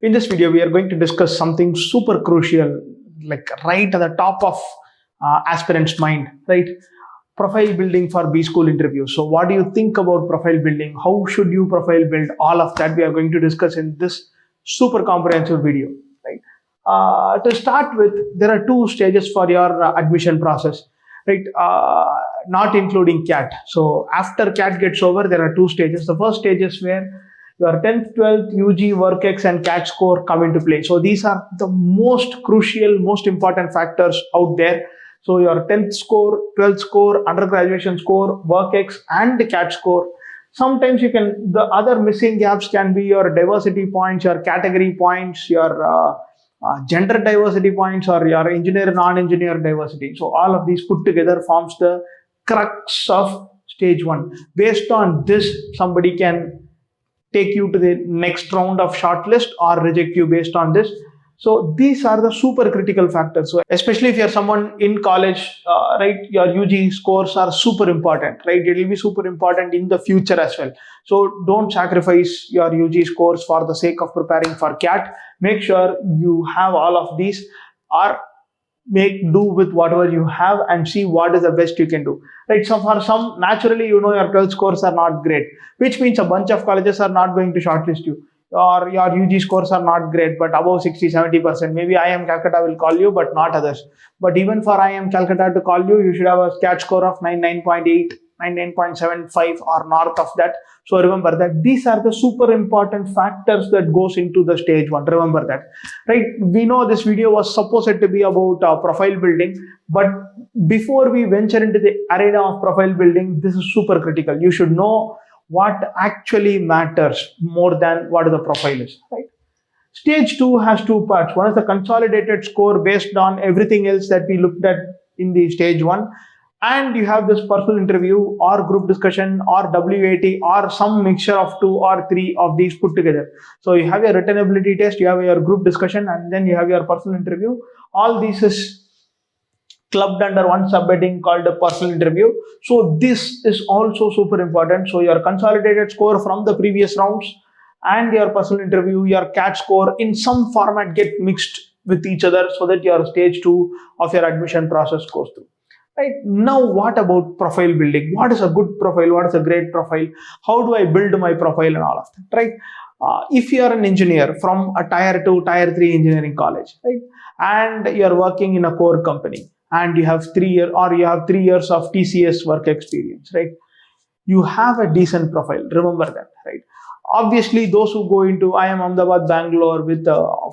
In this video, we are going to discuss something super crucial, like right at the top of aspirant's mind, right? Profile building for B school interviews. So what do you think about profile building? How should you profile build? All of that we are going to discuss in this super comprehensive video, right? To start with, there are two stages for your admission process, right? Not including CAT. So after CAT gets over, there are two stages. The first stage is where your 10th, 12th, UG, WorkX and CAT score come into play. So these are the most crucial, most important factors out there. So your 10th score, 12th score, undergraduation score, WorkX and the CAT score. Sometimes the other missing gaps can be your diversity points, your category points, your gender diversity points, or your engineer, non-engineer diversity. So all of these put together forms the crux of stage one. Based on this, somebody can take you to the next round of shortlist or reject you based on this. So these are the super critical factors. So especially if you're someone in college, right, your UG scores are super important, right? It will be super important in the future as well. So don't sacrifice your UG scores for the sake of preparing for CAT. Make sure you have all of these, or make do with whatever you have and see what is the best you can do, right? So for some, naturally, your 12 scores are not great, which means a bunch of colleges are not going to shortlist you, or your UG scores are not great, but above 60-70%. Maybe IIM Calcutta will call you, but not others. But even for IIM Calcutta to call you, you should have a CAT score of 99.8, 99.75 or north of that. So remember that these are the super important factors that goes into the stage one. Remember that, right? We know this video was supposed to be about profile building, but before we venture into the arena of profile building, this is super critical. You should know what actually matters more than what the profile is, right? Stage two has two parts. One is the consolidated score based on everything else that we looked at in the stage one. And you have this personal interview or group discussion or WAT or some mixture of 2 or 3 of these put together. So you have your written ability test, you have your group discussion, and then you have your personal interview. All this is clubbed under one subheading called a personal interview. So this is also super important. So your consolidated score from the previous rounds and your personal interview, your CAT score in some format get mixed with each other so that your stage two of your admission process goes through. Right now, what about profile building? What is a good profile? What is a great profile? How do I build my profile and all of that, right? If you are an engineer from a tier 2, tier 3 engineering college, right, and you are working in a core company and you have 3 years or you have 3 years of TCS work experience, right? You have a decent profile. Remember that, right? Obviously, those who go into IIM Ahmedabad, Bangalore with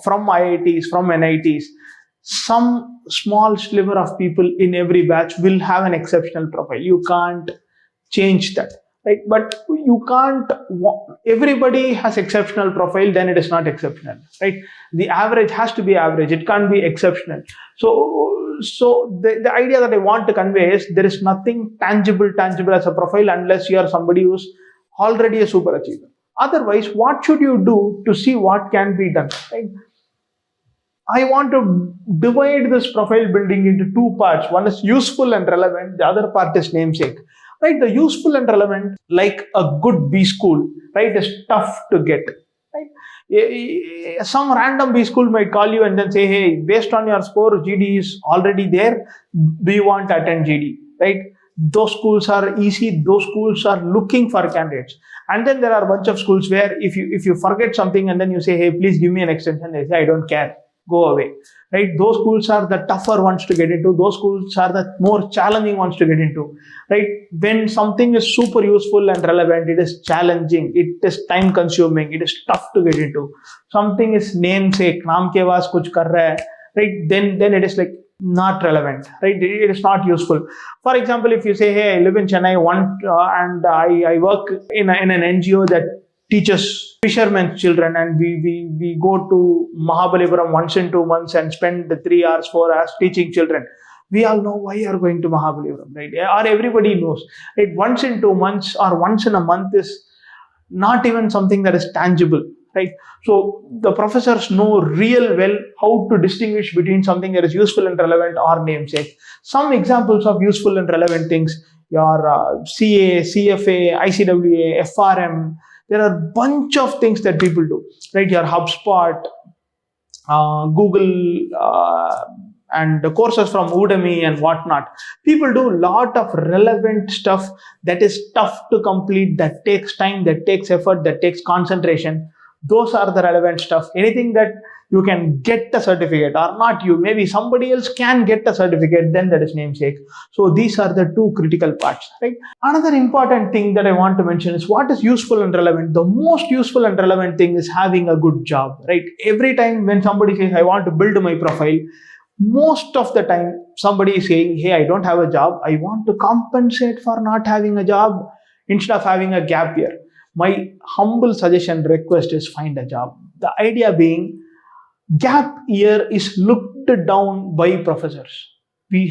from IITs, from NITs, some small sliver of people in every batch will have an exceptional profile. You can't change that, right? But you can't, everybody has exceptional profile, then it is not exceptional, right? The average has to be average. It can't be exceptional. So the idea that I want to convey is there is nothing tangible as a profile unless you are somebody who's already a super achiever. Otherwise, what should you do to see what can be done, right? I want to divide this profile building into two parts. One is useful and relevant. The other part is namesake. Right? The useful and relevant, like a good B school, right, is tough to get. Right? Some random B school might call you and then say, hey, based on your score, GD is already there. Do you want to attend GD? Right? Those schools are easy. Those schools are looking for candidates. And then there are a bunch of schools where if you forget something and then you say, hey, please give me an extension, they say, I don't care. Go away, right? Those schools are the tougher ones to get into. Those schools are the more challenging ones to get into, right? When something is super useful and relevant, it is challenging, it is time consuming, it is tough to get into. Something is namesake, naam ke vaas kuch kar raha hai, right? Then it is like not relevant, right? It is not useful. For example, if you say, hey, I live in Chennai and I work in an NGO that teaches fishermen's children, and we go to Mahabalipuram once in 2 months and spend 3 hours, 4 hours teaching children. We all know why you are going to Mahabalipuram, right? Or everybody knows, right? Once in 2 months or once in a month is not even something that is tangible, right? So the professors know real well how to distinguish between something that is useful and relevant or namesake. Some examples of useful and relevant things, your CA, CFA, ICWA, FRM, there are a bunch of things that people do, right? Your HubSpot, Google, and the courses from Udemy and whatnot. People do a lot of relevant stuff that is tough to complete, that takes time, that takes effort, that takes concentration. Those are the relevant stuff. Anything that you can get a certificate, or not you, maybe somebody else can get a certificate, then that is namesake. So these are the two critical parts, right? Another important thing that I want to mention is what is useful and relevant. The most useful and relevant thing is having a good job, right? Every time when somebody says, I want to build my profile, most of the time somebody is saying, hey, I don't have a job, I want to compensate for not having a job instead of having a gap year. My humble suggestion request is find a job. The idea being, gap year is looked down by professors. We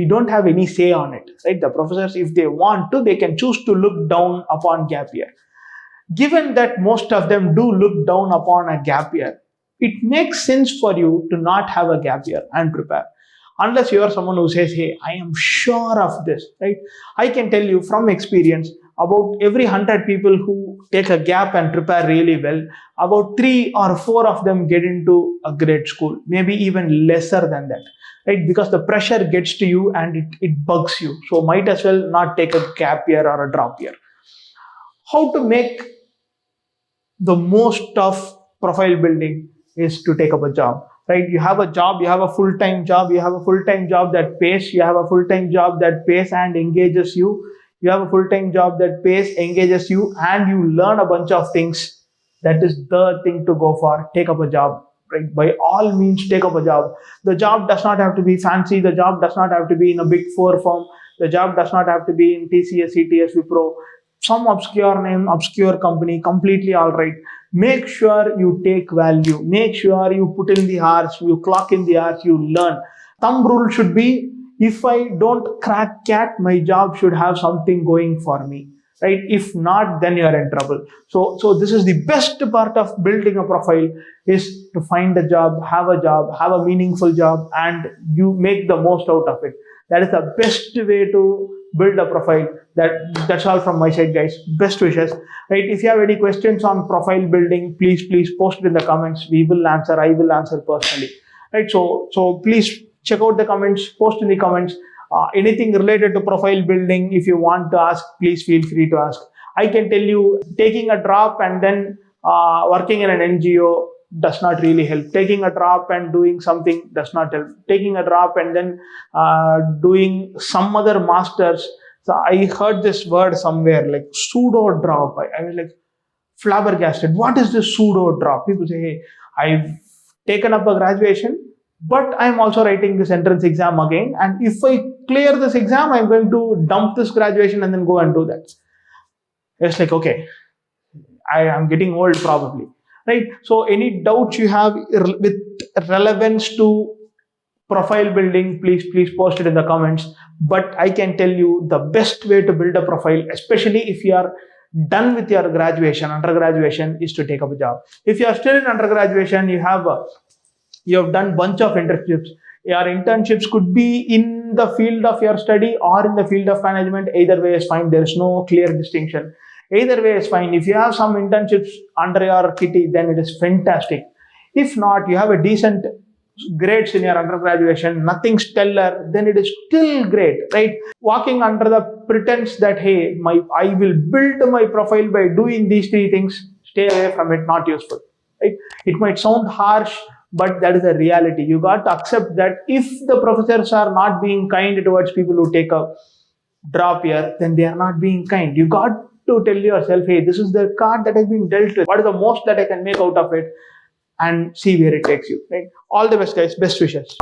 don't have any say on it, right? The professors, if they want to, they can choose to look down upon gap year. Given that most of them do look down upon a gap year, it makes sense for you to not have a gap year and prepare. Unless you are someone who says, hey, I am sure of this, right? I can tell you from experience, about every 100 people who take a gap and prepare really well, about 3 or 4 of them get into a great school, maybe even lesser than that, right? Because the pressure gets to you and it bugs you. So might as well not take a gap year or a drop year. How to make the most of profile building is to take up a job, right? You have a job, you have a full-time job, you have a full-time job that pays, you have a full-time job that pays and engages you, you have a full-time job that pays, engages you, and you learn a bunch of things. That is the thing to go for. Take up a job, right? By all means, take up a job. The job does not have to be fancy. The job does not have to be in a big 4 firm. The job does not have to be in TCS, CTS, Wipro. Some obscure name, obscure company, completely all right. Make sure you take value. Make sure you put in the hours, you clock in the hours, you learn. Thumb rule should be, if I don't crack CAT, my job should have something going for me, right? If not, then you are in trouble. So this is the best part of building a profile, is to find a job, have a meaningful job, and you make the most out of it. That is the best way to build a profile. That's all from my side, guys. Best wishes, right? If you have any questions on profile building, please post it in the comments. We will answer. I will answer personally, right? So please check out the comments, post in the comments. Anything related to profile building, if you want to ask, please feel free to ask. I can tell you, taking a drop and then working in an NGO does not really help. Taking a drop and doing something does not help. Taking a drop and then doing some other masters. So I heard this word somewhere, like pseudo drop. I was like flabbergasted. What is this pseudo drop? People say, hey, I've taken up a graduation, but I'm also writing this entrance exam again. And if I clear this exam, I'm going to dump this graduation and then go and do that. It's like, okay, I am getting old probably, right? So any doubts you have with relevance to profile building, please post it in the comments. But I can tell you the best way to build a profile, especially if you are done with your undergraduation, is to take up a job. If you are still in undergraduation, you have done bunch of internships. Your internships could be in the field of your study or in the field of management. Either way is fine. There is no clear distinction. Either way is fine. If you have some internships under your kitty, then it is fantastic. If not, you have a decent grades in your undergraduation, nothing stellar, then it is still great, right? Walking under the pretense that, hey, I will build my profile by doing these 3 things, stay away from it, not useful, right? It might sound harsh, but that is the reality. You got to accept that if the professors are not being kind towards people who take a drop year, then they are not being kind. You got to tell yourself, hey, this is the card that has been dealt with. What is the most that I can make out of it? And see where it takes you, right? All the best, guys. Best wishes.